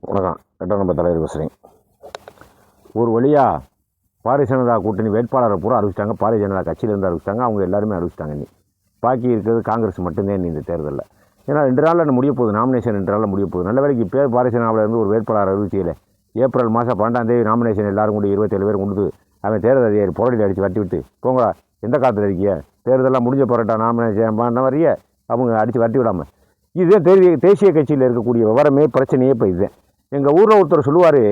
வணக்கம். 8ஆம் நம்பர் தலைவர் பேசுகிறேன். ஒரு வழியாக பாரதிய ஜனதா கூட்டணி வேட்பாளரை பூரா அறிவிச்சிட்டாங்க. பாரதிய ஜனதா கட்சியிலேருந்து அறிவிச்சிட்டாங்க. அவங்க எல்லாருமே அறிவிச்சிட்டாங்க. நீ பாக்கி இருக்கிறது காங்கிரஸ் மட்டும்தான் நீ இந்த தேர்தலில். ஏன்னா 2 நாளில் முடிய போகுது. நாமினேஷன் 2 நாளில் முடிய போகுது. நல்ல வேலைக்கு இப்போ பாரதிய ஜனதாவிலேருந்து ஒரு வேட்பாளர் அறிவிச்சிக்கல. ஏப்ரல் மாதம் 12ஆம் தேதி நாமினேஷன் எல்லாரும் கொண்டு 27 பேர் கொண்டு அவன் தேர்தல் அதிகாரி புரட்டி அடித்து வட்டி விட்டு போங்க, எந்த காலத்தில் இருக்கிய தேர்தலாம் முடிஞ்ச போராட்டா நாமினேஷன் பண்ண வரைய அவங்க அடித்து வட்டி விடாமல். இதுதான் தேசிய கட்சியில் இருக்கக்கூடிய விவரமே பிரச்சனையே. இப்போ இதுதான் எங்கள் ஊரில் ஒருத்தர் சொல்லுவார்,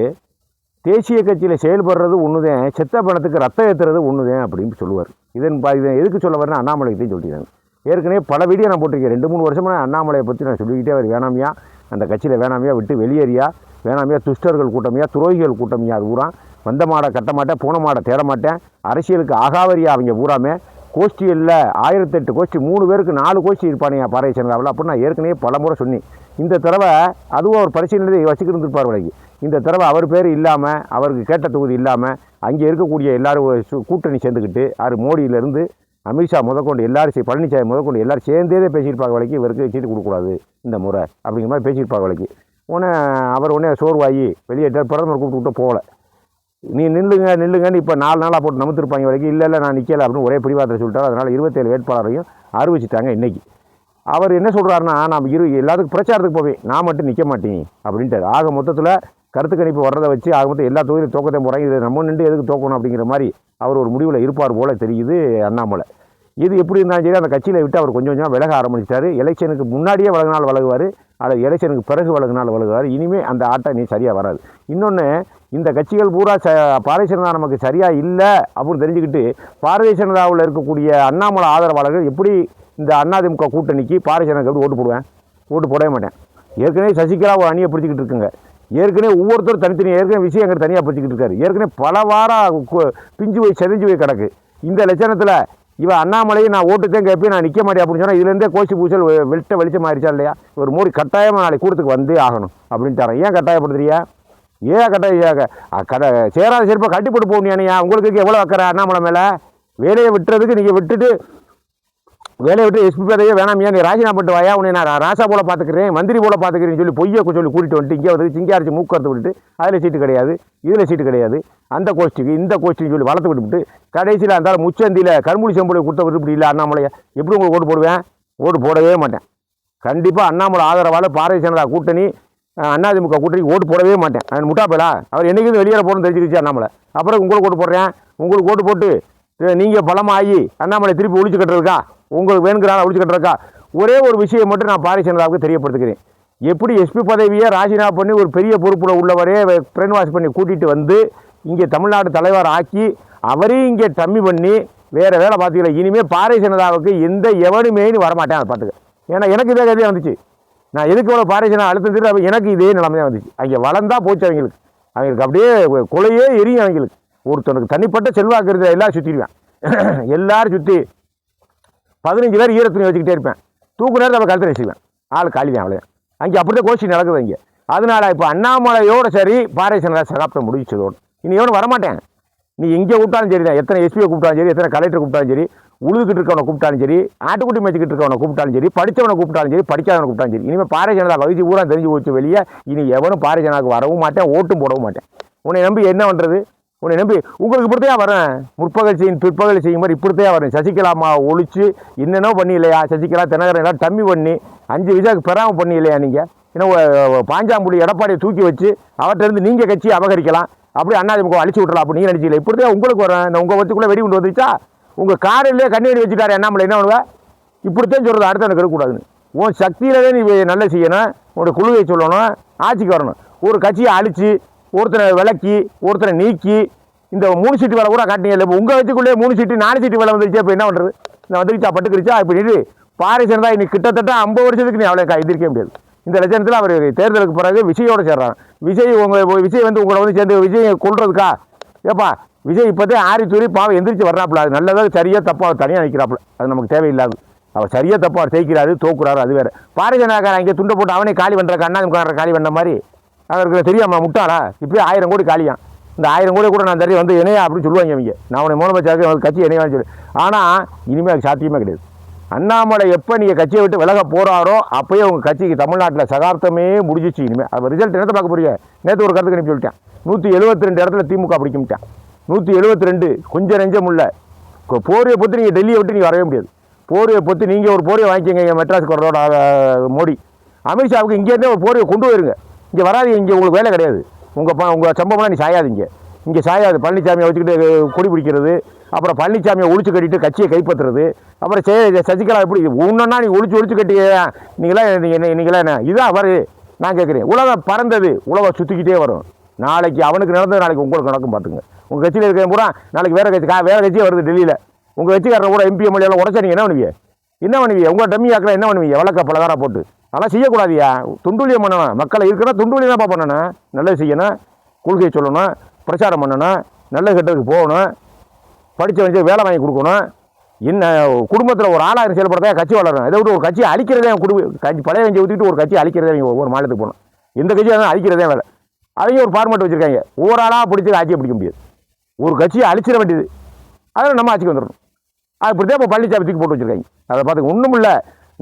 தேசிய கட்சியில் செயல்படுறது ஒன்று தான், செத்த பணத்துக்கு ரத்தம் ஏற்றுறது ஒன்று தான் அப்படின்னு சொல்லுவார். இதன் எதுக்கு சொல்ல வரேன்னா அண்ணாமலைக்கு சொல்லிட்டாங்க. ஏற்கனவே பல வீடியோ நான் போட்டிருக்கேன். 2-3 வருஷமாக அண்ணாமலையை பற்றி நான் சொல்லிக்கிட்டே அவர் வேணாமியா, அந்த கட்சியில் வேணாமியா, விட்டு வெளியேறியா, வேணாமியா, துஷ்டர்கள் கூட்டமையா, துரோகிகள் கூட்டமையா, அது பூரா வந்த மாடை கட்ட மாட்டேன், போன மாடை தேட மாட்டேன், அரசியலுக்கு ஆகாவரியா அவங்க பூராமே கோஷ்டியில் 1008 கோஷ்டி 3 பேருக்கு 4 கோஷ்டி இருப்பானையா பாரதிய ஜனதாவில் அப்படின்னு நான் ஏற்கனவே பல முறை சொன்னேன். இந்த தடவை அதுவும் அவர் பரிசீலனை வச்சுக்கிட்டு இருந்திருப்பார் வரைக்கு. இந்த தடவை அவர் பேர் இல்லாமல், அவருக்கு கேட்ட தொகுதி இல்லாமல், அங்கே இருக்கக்கூடிய எல்லாரும் கூட்டணி சேர்ந்துக்கிட்டு மோடியிலேருந்து அமித்ஷா முதற்கொண்டு எல்லாரும், பழனிசாமி முதற்கொண்டு எல்லாரும் சேர்ந்தே பேசியிருப்பாங்க வரைக்கும் இவருக்கு சீட்டு கொடுக்கக்கூடாது இந்த முறை அப்படிங்கிற மாதிரி பேசியிருப்பாங்க வரைக்கும். அவர் சோர்வாகி வெளியேற்றார். பிரதமர் கூப்பிட்டு போகலை. நீ நில்லுங்கன்னு இப்போ 4 நாளாக போட்டு நமுத்திருப்பாங்க வரைக்கும். இல்லை நான் நிற்கலை அப்படின்னு ஒரே பிடிவாதத்தை சொல்லிட்டார். அதனால் 27 வேட்பாளரையும் அறிவிச்சிட்டாங்க இன்றைக்கி. அவர் என்ன சொல்கிறாருன்னா, நான் எல்லாத்துக்கும் பிரச்சாரத்துக்கு போவேன், நான் மட்டும் நிற்க மாட்டேன் அப்படின்ட்டு. ஆக மொத்தத்தில் கருத்து கணிப்பு வர்றதை வச்சு ஆக மொத்தம் எல்லா தொகுதியிலும் தோக்கத்தை போகிறாங்க. இது நம்ம நின்று எதுக்கு தோக்கணும் அப்படிங்கிற மாதிரி அவர் ஒரு முடிவில் இருப்பார் போல் தெரியுது அண்ணாமலை. இது எப்படி இருந்தாலும் சரி, அந்த கட்சியில் விட்டு அவர் கொஞ்சம் கொஞ்சமாக விலக ஆரம்பிச்சிட்டாரு. எலெக்ஷனுக்கு முன்னாடியே விலகினால் விலகுவார், அல்லது எலெக்ஷனுக்கு பிறகு விலகினால் விலகுவார். இனிமேல் அந்த ஆட்டம் நீ சரியாக வராது. இன்னொன்று, இந்த கட்சிகள் பூரா பாரதிய ஜனதா நமக்கு சரியாக இல்லை அப்படின்னு தெரிஞ்சுக்கிட்டு பாரதிய ஜனதாவில் இருக்கக்கூடிய அண்ணாமலை ஆதரவாளர்கள் எப்படி இந்த அதிமுக கூட்டணிக்கு பாரதிய ஜனதாவுக்கு ஓட்டு போடுவேன்? ஓட்டு போடவே மாட்டேன். ஏற்கனவே சசிகலா ஒரு அணியை பிடிச்சிக்கிட்டு இருக்குங்க. ஏற்கனவே ஒவ்வொருத்தரும் தனித்தனியாக ஏற்கனவே விஷயம் எங்கிட்ட தனியாக பிடிச்சிக்கிட்டு இருக்காரு. ஏற்கனவே பல வாரம் பிஞ்சு போய் செதிஞ்சு போய் கிடக்கு. இந்த லட்சணத்தில் இவன் அண்ணாமலையை நான் ஓட்டுத்தேன் கேட்பேன், நான் நிற்க மாட்டேன் அப்படின்னு சொன்னால் இதுலேருந்தே கோச்சி பூசல் வெளிச்சம் ஆயிடுச்சா இல்லையா? ஒரு மோடி கட்டாயமாக நாளைக்கு கூட்டத்துக்கு வந்தே ஆகணும் அப்படின்ட்டாரன். ஏன் கட்டாயப்படுத்துறியா? சேராத செருப்பை கட்டி போட்டு போகணியா? உங்களுக்கு எவ்வளோ வைக்கிற அண்ணாமலை மேலே? வேலையை விட்டுறதுக்கு நீங்கள் விட்டுட்டு வேலையை விட்டு எஸ்பி பதவியே வேணாமியா, நீ ராஜினாமா பண்ணிட்டு வாயா, உன்னை நான் ராசா போல பார்த்துக்கிறேன், மந்திரி போல பார்த்துக்கிறேன்னு சொல்லி பொய்யை சொல்லி கூட்டிகிட்டு வந்துட்டு இங்கே வந்து சிங்காரிச்சு மூக்கறுத்து விட்டுட்டு அதில் சீட்டு கிடையாது, இதில் சீட்டு கிடையாது, அந்த கோஷ்டிக்கு இந்த கோஷ்டின்னு சொல்லி வளர்த்து விட்டுவிட்டு கடைசியில் அந்த முச்சந்தியில் கருமூடி செம்புடைய கொடுத்த விட்டு இப்படி இல்லை அண்ணாமலையை எப்படி உங்களுக்கு ஓட்டு போடுவேன்? ஓட்டு போடவே மாட்டேன். கண்டிப்பாக அண்ணாமலை ஆதரவால் பாரதிய ஜனதா கூட்டணி அதிமுக கூட்டணிக்கு ஓட்டு போடவே மாட்டேன். நான் முட்டாப்பேலா? அவர் என்றைக்கு வெளியேற போகணும்னு தெரிஞ்சுக்கிச்சு அண்ணாமலை. அப்புறம் உங்களுக்கு ஓட்டு போடுறேன். உங்களுக்கு ஓட்டு போட்டு நீங்கள் பலமாகி அண்ணாமலை திருப்பி ஒழிச்சு கட்டுறதுக்கா? உங்களுக்கு வேணுங்கிறாங்க ஒழிச்சு கட்டுறதுக்கா? ஒரே ஒரு விஷயம் மட்டும் நான் பாரதிய ஜனதாவுக்கு தெரியப்படுத்துகிறேன். எப்படி எஸ்பி பதவியை ராஜினாமா பண்ணி ஒரு பெரிய பொறுப்பில் உள்ளவரே பிரெயின் வாஷ் பண்ணி கூட்டிகிட்டு வந்து இங்கே தமிழ்நாடு தலைவர் ஆக்கி அவரையும் இங்கே டம்மி பண்ணி வேறு வேலை பார்த்துக்கல. இனிமேல் பாரதிய ஜனதாவுக்கு எந்த எவனுமே வரமாட்டேன். அதை பார்த்துக்க. ஏன்னா எனக்கு இதே கதையாக வந்துச்சு. நான் எதுக்கு இவ்வளோ பாரதிய ஜனதா அழுத்தம் தெரியும், எனக்கு இதே நிலைமையாக வந்துச்சு. அங்கே வளர்ந்தா போச்சு அவங்களுக்கு அப்படியே கொலையே எரியும். அவங்களுக்கு ஒருத்தனுக்கு தனிப்பட்ட செல்வாக்கு இருக்கிற எல்லாரும் சுற்றிடுவேன். எல்லாரும் சுற்றி 15 பேர் ஈரத்துணி வச்சுக்கிட்டே இருப்பேன். தூக்கு நேரத்தை அவள் கழுத்தை வச்சுக்குவேன். ஆள் காலிதான் அவ்வளோ. அங்கே அப்படிதான் கோஷ்டி நடக்குது இங்கே. அதனால் இப்போ அண்ணாமலையோடு சரி பாரதிய ஜனதா சகாப்தம் முடிச்சதோடு இனி எவனும் வரமாட்டேன். நீ எங்கே கூப்பிட்டாலும் சரி தான், எத்தனை எஸ்பியை கூப்பிட்டாலும் சரி, எத்தனை கலெக்டர் கூப்பிட்டாலும் சரி, உழுதுகிட்டு இருக்கவனை கூப்பிட்டாலும் சரி, ஆட்டுக்குட்டி மேய்ச்சிக்கிட்டு இருக்கவனை கூப்பிட்டாலும் சரி, படித்தவனை கூப்பிட்டாலும் சரி, படிக்காதவனை கூப்பிட்டாலும் சரி, இனிமேல் பாரதிய ஜனதா வகிச்சு பூரா தெரிஞ்சு போச்சு வெளியே. இனி எவனும் பாரதிய ஜனதாவுக்கு வரவும் மாட்டேன், ஓட்டும் போடவும் மாட்டேன். உன்னை நம்பி என்ன பண்ணுறது? உன்னை நம்பி உங்களுக்கு இப்படித்தையா வரேன்? முற்பகல் செய்யும் பிற்பகல் செய்யும் மாதிரி இப்படித்தையா வரேன். சசிகலாமா ஒழிச்சு என்னென்னோ பண்ணி இல்லையா? சசிகலா தினகரன் எல்லாம் டம்மி பண்ணி 5 விசாக்கு பெறாமல் பண்ணி இல்லையா? நீங்கள் இன்னும் பாஞ்சாம்புடி எடப்பாடியை தூக்கி வச்சு அவர்கிட்ட நீங்கள் கட்சியை அபகரிக்கலாம், அப்படி அதிமுக அழிச்சு விட்றலாம் அப்படின்னு நீங்கள் நினச்சிக்கல. இப்படிதான் உங்களுக்கு வரேன். இந்த உங்கள் வச்சுக்குள்ளே வெடி கொண்டு வந்துச்சா? உங்கள் காரிலே கண்ணி வச்சுட்டாரு அண்ணாமலை. என்ன பண்ணுவேன்? இப்படித்தான் சொல்கிறது. அடுத்த எனக்கு இருக்கக்கூடாதுன்னு. உன் சக்தியிலே நீ நல்லா செய்யணும், உன்னோட குழுவை சொல்லணும், ஆட்சிக்கு வரணும். ஒரு கட்சியை அழித்து ஒருத்தரை விலக்கி ஒருத்தரை நீக்கி இந்த 3 சீட்டு வேலை கூட காட்டினீங்க இல்லை? இப்போ உங்கள் வச்சுக்குள்ளே 3 சீட்டு 4 சீட்டு வேலை வந்துருச்சு. இப்போ என்ன பண்ணுறது? நான் வந்துருச்சா பட்டுக்கிருச்சா? இப்படி பாரதிய ஜனதா இன்னைக்கு கிட்டத்தட்ட 50 வருஷத்துக்கு நீ அவ்வளோ எதிர்க்க முடியாது. இந்த லட்சணத்தில் அவர் தேர்தலுக்கு பிறகு விஜயோடு சேர்றாங்க. விஜய் விஜய் வந்து உங்களை வந்து சேர்ந்து விஜய் கொள்றதுக்கா? ஏப்பா விஜய் இப்போதே ஆரி தூரி பாவம் எந்திரிச்சு வர்றாப்புல. அது நல்லதாக சரியாக தப்பாக அவர் தனியாக நிற்கிறாப்புல. அது நமக்கு தேவையில்லாது. அவர் சரியாக தப்பாக அவர் ஜெயிக்கிறாரு, தோக்குறாரு, அது வேறு. பாரதிய ஜனதாக்காரன் இங்கே துண்டை போட்டு அவனே காலி பண்ணுறாங்க. அண்ணாதிமுக காலி பண்ண மாதிரி அவருக்கு தெரியாமா? முட்டாளா? இப்போயே 1000 கோடி காலியான். இந்த 1000 கோடி கூட நான் தெரிய வந்து இணையா அப்படின்னு சொல்லுவாங்க அவங்க. நான் உன்னை முதலமைச்சருக்கு கட்சி இணையான்னு சொல்லி. ஆனால் இனிமேல் அது சாத்தியமே கிடையாது. அண்ணாமலை எப்போ நீங்கள் கட்சியை விட்டு விலக போகிறாரோ அப்போயே உங்கள் கட்சிக்கு தமிழ்நாட்டில் சகாப்தமே முடிஞ்சிச்சு. இனிமேல் அது ரிசல்ட் என்னத்தை பார்க்க போறீங்க? நேற்று ஒரு கருத்து கணிப்பு சொல்லிட்டேன். 172 இடத்துல திமுக பிடிக்கும்ட்டேன். 172 கொஞ்சம் நெஞ்சம் இல்லை. போரியை பொறுத்து நீங்கள் டெல்லியை விட்டு நீங்கள் வரவே முடியாது. போரியை பொறுத்து நீங்கள் ஒரு போரியை வாங்கிக்கங்க. மெட்ராஸுக்கு வர்றதோட மோடி அமித்ஷாவுக்கு இங்கேருந்தே ஒரு போரியை கொண்டு போயிருங்க. இங்கே வராது. இங்கே உங்களுக்கு வேலை கிடையாது. உங்கள் சம்பவம்லாம் நீ சாயாதீங்க. இங்கே சாயாது. பழனிசாமியை வச்சுக்கிட்டு கொடி பிடிக்கிறது, அப்புறம் பழனிசாமியை ஒழிச்சு கட்டிட்டு கட்சியை கைப்பற்றுறது, அப்புறம் சசிகலா எப்படி ஒன்றுன்னா நீ ஒழிச்சு கட்டி நீங்களாம் என்ன இதான் அவர். நான் கேட்குறேன். உலகம் பறந்தது, உலகம் சுற்றிக்கிட்டே வரும். நாளைக்கு அவனுக்கு நடந்தது நாளைக்கு உங்களுக்கு நடக்கும். பார்த்துங்க. உங்கள் கட்சியில் இருக்கிற பூரா நாளைக்கு வேறு கட்சியே வருது டெல்லியில். உங்கள் கட்சிக்காரர் கூட எம்பி எம்எல்ஏ உடச்சா நீங்கள் என்ன பண்ணுவீங்க? உங்கள் டம்மி ஆக்கில் என்ன பண்ணுவீங்க? வழக்க பலகாரம் போட்டு அதெல்லாம் செய்யக்கூடாதியா. துண்டுலியம் பண்ணணும். மக்களை இருக்கிறனா துண்டுலியம் தான்ப்பா பண்ணணும். நல்லது செய்யணும், கொள்கையை சொல்லணும், பிரச்சாரம் பண்ணணும், நல்ல கெட்டதுக்கு போகணும், படித்த வச்சு வேலை வாங்கி கொடுக்கணும். என்ன குடும்பத்தில் ஒரு ஆளாக செயல்படுறதா கட்சி வளரணும். இதை விட்டு ஒரு கட்சி அழிக்கிறதே கட்சி பழைய வஞ்சி ஊற்றிட்டு ஒரு கட்சி அழிக்கிறதே ஒவ்வொரு மாநிலத்துக்கு போகணும். எந்த கட்சியாக அழிக்கிறதே வேலை. அவங்க ஒரு ஃபார்மேட் வச்சுருக்காங்க. ஒவ்வொரு ஆளாக பிடிச்சி ஆட்சியை பிடிக்க முடியாது. ஒரு கட்சியை அழிச்சிட வேண்டியது. அதில் நம்ம ஆட்சிக்கு வந்துடணும். அது இப்படி தான் இப்போ பழனிசாமி தூக்கி போட்டு வச்சுருக்காங்க. அதை பார்த்துக்க. ஒன்றும் இல்லை.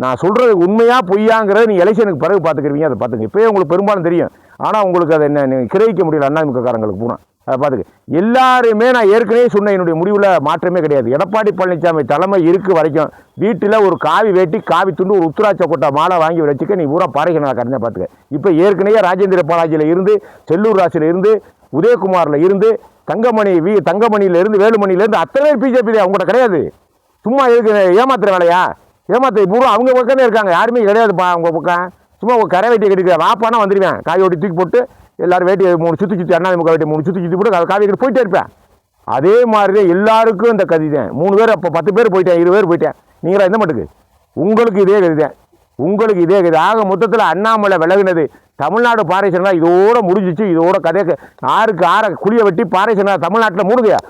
நான் சொல்கிறது உண்மையாக பொய்யாங்கிறது நீங்கள் எலெக்ஷனுக்கு பிறகு பார்த்துக்கிறீங்க. அதை பார்த்துங்க. இப்போயே உங்களுக்கு பெரும்பாலும் தெரியும். ஆனால் உங்களுக்கு அதை என்ன கிரகிக்க முடியல. அதிமுககாரங்களுக்கு போனால் அதை பார்த்துக்க. எல்லாருமே நான் ஏற்கனவே சொன்ன என்னுடைய முடிவில் மாற்றமே கிடையாது. எடப்பாடி பழனிசாமி தலைமை இருக்கு வரைக்கும் வீட்டில் ஒரு காவி வேட்டி, காவி துண்டு, ஒரு உத்தராட்ச கொட்டை மாலை வாங்கி வச்சுக்க நீ பூரா பாறைகளை கரைஞ்சா பார்த்துக்க. இப்போ ஏற்கனவே ராஜேந்திர பாலாஜியில் இருந்து, செல்லூர் ராசியில் இருந்து, உதயகுமாரில் இருந்து, தங்கமணியிலேருந்து, வேலுமணியிலேருந்து அத்தனை பேர் பிஜேபி தான். அவங்கள்ட்ட கிடையாது. சும்மா எதுக்கு ஏமாத்துற வேலையா? ஏமாத்த பூரா அவங்க பக்கமே இருக்காங்க. யாருமே கிடையாதுப்பா அவங்க பக்கம். சும்மா ஒரு கரை வேட்டியை கட்டிக்க வாப்பானா வந்துடுவேன். காய் ஓட்டி தூக்கி போட்டு எல்லாரும் வேட்டியை 3 சுற்றி அண்ணாதிமுக வேட்டி 3 சுற்றி போட்டு காவி கட்டி போயிட்டே இருப்பேன். அதே மாதிரி தான் எல்லாருக்கும் இந்த கதி தான். 3 பேர் அப்போ 10 பேர் போயிட்டேன், 20 பேர் போயிட்டேன். நீங்களா எந்த மட்டுக்கு? உங்களுக்கு இதே கதி தான். உங்களுக்கு இதே கதி. ஆக மொத்தத்தில் அண்ணாமலை விலகுனது தமிழ்நாடு பாரேசனா இதோட முடிஞ்சிச்சு. இதோட கதையை 6 குழியை வெட்டி பாரேசனா தமிழ்நாட்டில் மூடுதையா?